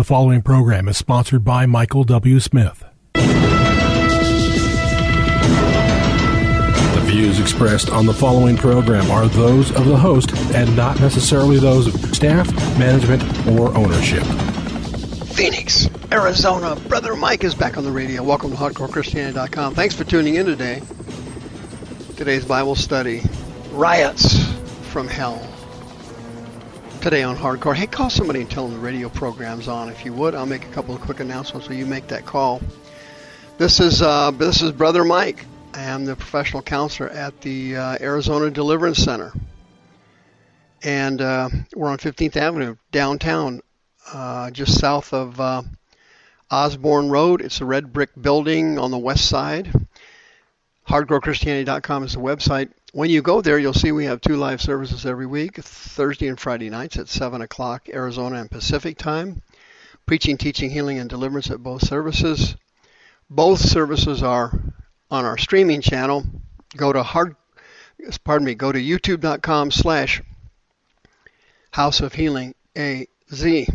following program is sponsored by Michael W. Smith. The views expressed on the following program are those of the host and not necessarily those of staff, management, or ownership. Phoenix, Arizona. Brother Mike is back on the radio. Welcome to HardcoreChristianity.com. Thanks for tuning in today. Today's Bible study, Riots from Hell. Today on Hardcore. Hey, call somebody and tell them the radio program's on. If you would, I'll make a couple of quick announcements so you make that call. This is Brother Mike. I am the professional counselor at the Arizona Deliverance Center. And we're on 15th Avenue, downtown, just south of Osborne Road. It's a red brick building on the west side. HardcoreChristianity.com is the website. When you go there, you'll see we have 2 live services every week, Thursday and Friday nights at 7 o'clock Arizona and Pacific time. Preaching, teaching, healing, and deliverance at both services. Both services are on our streaming channel. Go to youtube.com/House of Healing AZ.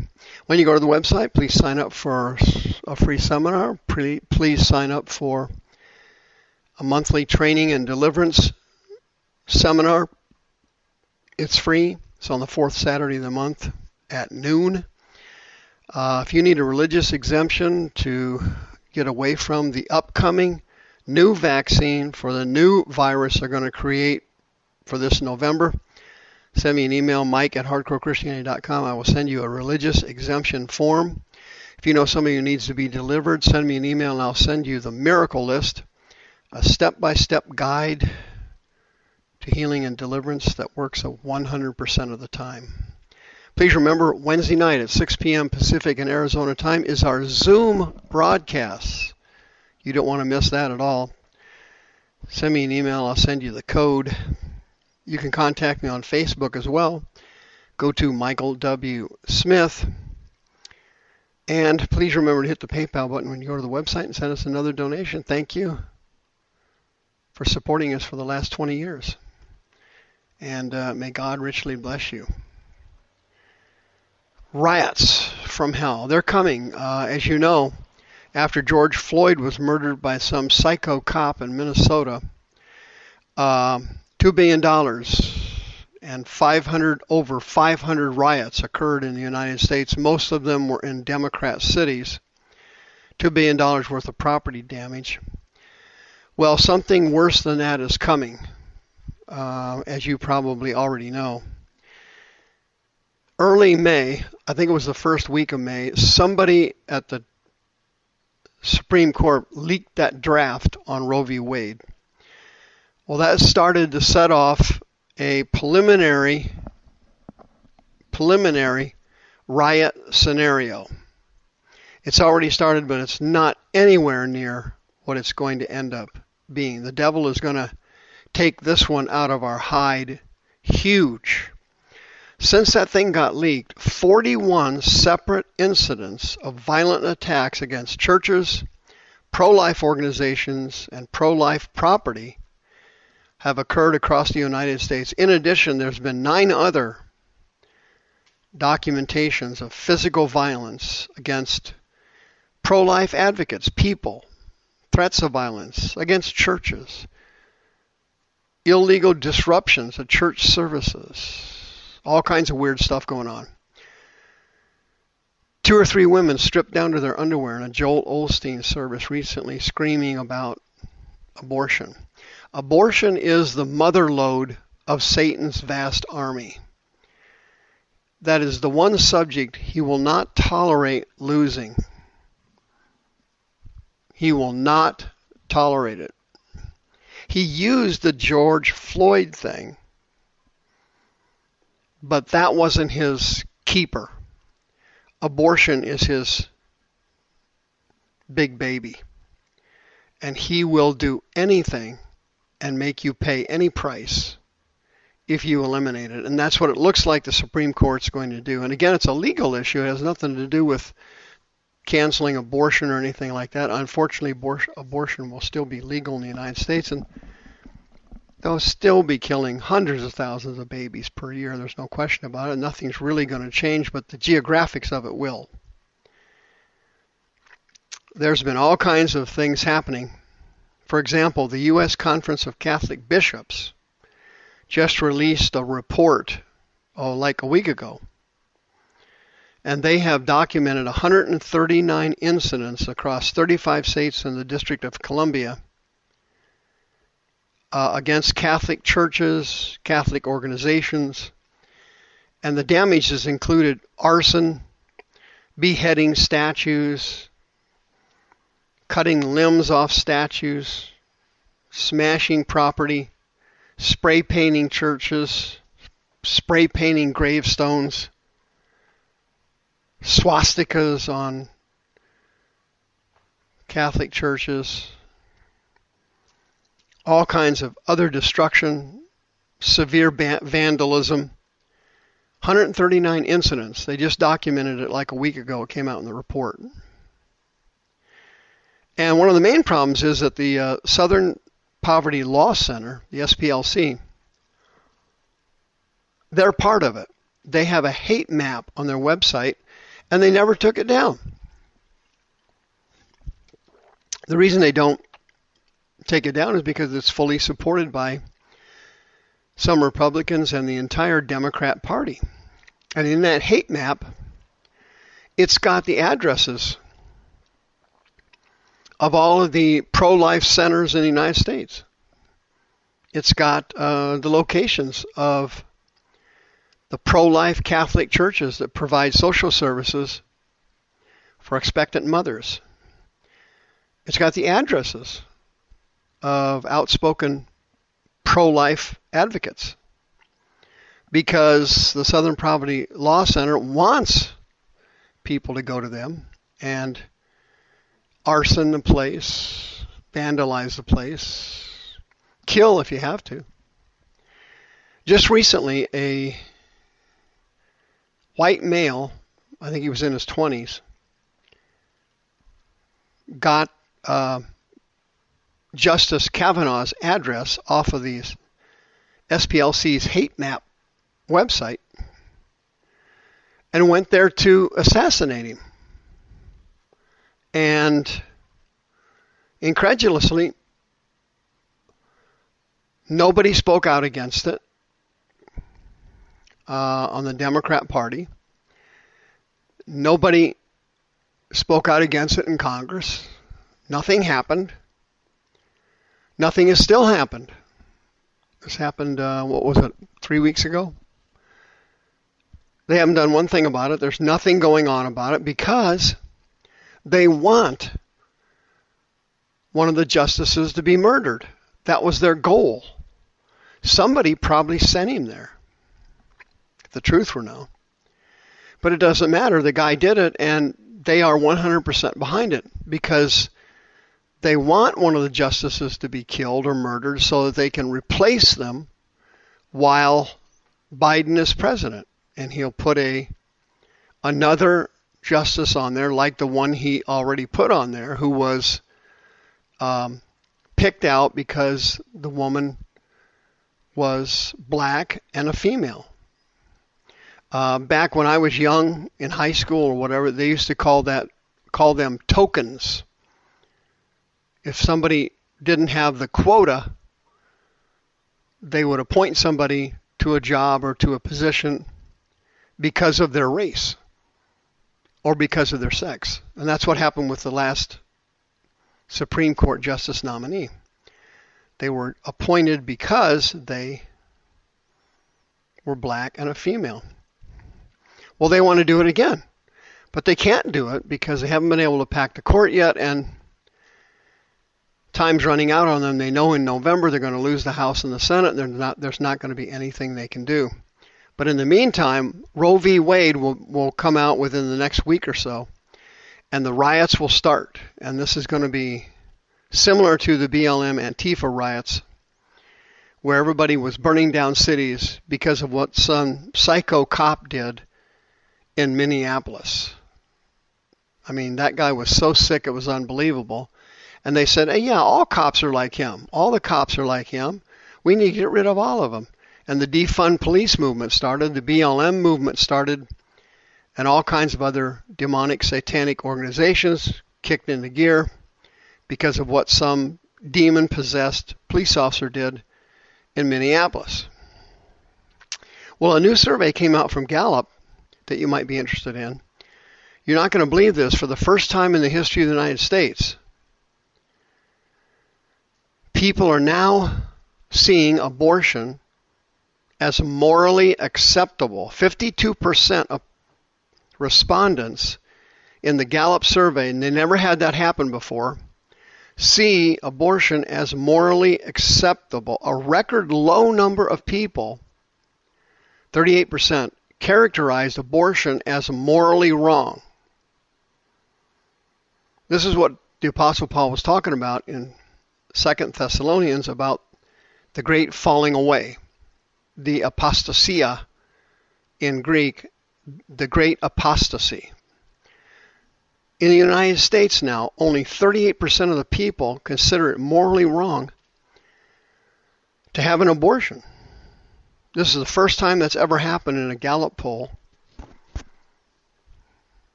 When you go to the website, please sign up for a free seminar. Please sign up for a monthly training and deliverance seminar. It's free. It's on the 4th Saturday of the month at noon. If you need a religious exemption to get away from the upcoming new vaccine for the new virus they're going to create for this November, send me an email, mike@hardcorechristianity.com. I will send you a religious exemption form. If you know somebody who needs to be delivered, send me an email and I'll send you the miracle list, a step-by-step guide to healing and deliverance that works 100% of the time. Please remember, Wednesday night at 6 p.m. Pacific and Arizona time is our Zoom broadcast. You don't want to miss that at all. Send me an email. I'll send you the code. You can contact me on Facebook as well. Go to Michael W. Smith. And please remember to hit the PayPal button when you go to the website and send us another donation. Thank you for supporting us for the last 20 years. And may God richly bless you. Riots from hell. They're coming, as you know, after George Floyd was murdered by some psycho cop in Minnesota. $2 billion and over 500 riots occurred in the United States. Most of them were in Democrat cities. $2 billion worth of property damage. Well, something worse than that is coming, as you probably already know. Early May, I think it was the first week of May, somebody at the Supreme Court leaked that draft on Roe v. Wade. Well, that started to set off a preliminary riot scenario. It's already started, but it's not anywhere near what it's going to end up being. The devil is going to take this one out of our hide huge. Since that thing got leaked, 41 separate incidents of violent attacks against churches, pro-life organizations, and pro-life property have occurred across the United States. In addition, there's been 9 other documentations of physical violence against pro-life advocates, people, threats of violence against churches, illegal disruptions of church services, all kinds of weird stuff going on. 2 or 3 women stripped down to their underwear in a Joel Osteen service recently screaming about abortion. Abortion is the mother lode of Satan's vast army. That is the one subject he will not tolerate losing. He will not tolerate it. He used the George Floyd thing, but that wasn't his keeper. Abortion is his big baby. And he will do anything and make you pay any price if you eliminate it. And that's what it looks like the Supreme Court's going to do. And again, it's a legal issue. It has nothing to do with canceling abortion or anything like that. Unfortunately, abortion will still be legal in the United States, and they'll still be killing hundreds of thousands of babies per year. There's no question about it. Nothing's really going to change, but the geographics of it will. there's been all kinds of things happening. For example, the U.S. Conference of Catholic Bishops just released a report, like a week ago, and they have documented 139 incidents across 35 states and the District of Columbia against Catholic churches, Catholic organizations, and the damages included arson, beheading statues, cutting limbs off statues, smashing property, spray painting churches, spray painting gravestones, swastikas on Catholic churches, all kinds of other destruction, severe vandalism. 139 incidents. They just documented it like a week ago. It came out in the report. And one of the main problems is that the Southern Poverty Law Center, the SPLC, they're part of it. They have a hate map on their website, and they never took it down. The reason they don't take it down is because it's fully supported by some Republicans and the entire Democrat Party. And in that hate map, it's got the addresses of all of the pro-life centers in the United States. It's got the locations of the pro-life Catholic churches that provide social services for expectant mothers. It's got the addresses of outspoken pro-life advocates, because the Southern Poverty Law Center wants people to go to them and arson the place, vandalize the place, kill if you have to. Just recently, a white male, I think he was in his 20s, got Justice Kavanaugh's address off of the SPLC's hate map website and went there to assassinate him. And incredulously, nobody spoke out against it on the Democrat Party. Nobody spoke out against it in Congress. Nothing happened. Nothing has still happened. This happened, 3 weeks ago? They haven't done one thing about it. There's nothing going on about it because they want one of the justices to be murdered. That was their goal. Somebody probably sent him there, if the truth were known. But it doesn't matter. The guy did it, and they are 100% behind it because they want one of the justices to be killed or murdered so that they can replace them while Biden is president. And he'll put another justice on there like the one he already put on there, who was picked out because the woman was black and a female. Back when I was young in high school or whatever, they used to call them tokens. If somebody didn't have the quota, they would appoint somebody to a job or to a position because of their race or because of their sex. And that's what happened with the last Supreme Court justice nominee. They were appointed because they were black and a female. Well, they want to do it again, but they can't do it because they haven't been able to pack the court yet, and time's running out on them. They know in November they're going to lose the House and the Senate. There's not going to be anything they can do. But in the meantime, Roe v. Wade will come out within the next week or so, and the riots will start. And this is going to be similar to the BLM Antifa riots, where everybody was burning down cities because of what some psycho cop did in Minneapolis. I mean, that guy was so sick it was unbelievable. And they said, hey, yeah, all cops are like him. All the cops are like him. We need to get rid of all of them. And the defund police movement started, the BLM movement started, and all kinds of other demonic, satanic organizations kicked into gear because of what some demon-possessed police officer did in Minneapolis. Well, a new survey came out from Gallup that you might be interested in. You're not going to believe this. For the first time in the history of the United States, people are now seeing abortion as morally acceptable. 52% of respondents in the Gallup survey, and they never had that happen before, see abortion as morally acceptable. A record low number of people, 38%, characterized abortion as morally wrong. This is what the Apostle Paul was talking about in 2 Thessalonians about the great falling away, the apostasia in Greek, the great apostasy. In the United States now, only 38% of the people consider it morally wrong to have an abortion. This is the first time that's ever happened in a Gallup poll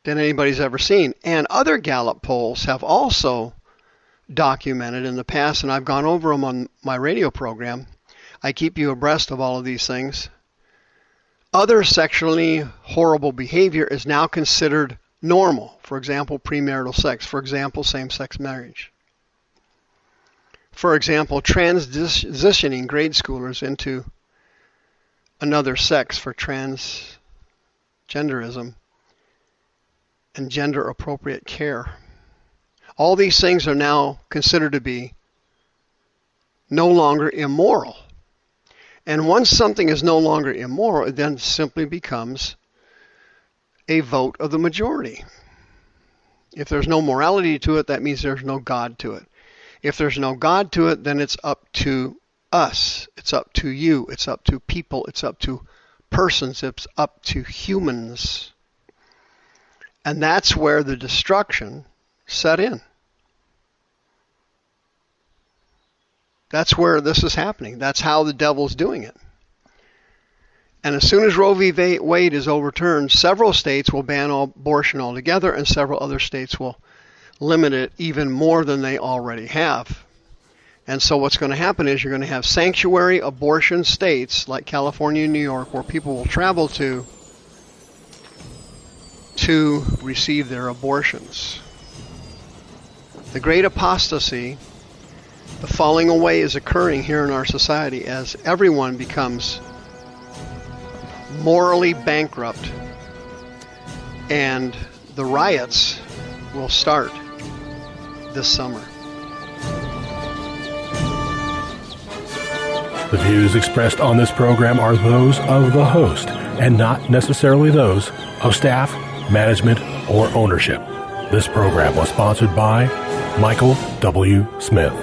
than anybody's ever seen. And other Gallup polls have also documented in the past, and I've gone over them on my radio program. I keep you abreast of all of these things. Other sexually horrible behavior is now considered normal. For example, premarital sex. For example, same-sex marriage. For example, transitioning grade schoolers into another sex for transgenderism and gender-appropriate care. All these things are now considered to be no longer immoral. And once something is no longer immoral, it then simply becomes a vote of the majority. If there's no morality to it, that means there's no God to it. If there's no God to it, then it's up to us. It's up to you. It's up to people. It's up to persons. It's up to humans. And that's where the destruction set in. That's where this is happening. That's how the devil's doing it. And as soon as Roe v. Wade is overturned, several states will ban abortion altogether, and several other states will limit it even more than they already have. And so what's going to happen is you're going to have sanctuary abortion states like California and New York where people will travel to receive their abortions. The great apostasy, the falling away, is occurring here in our society as everyone becomes morally bankrupt, and the riots will start this summer. The views expressed on this program are those of the host and not necessarily those of staff, management, or ownership. This program was sponsored by Michael W. Smith.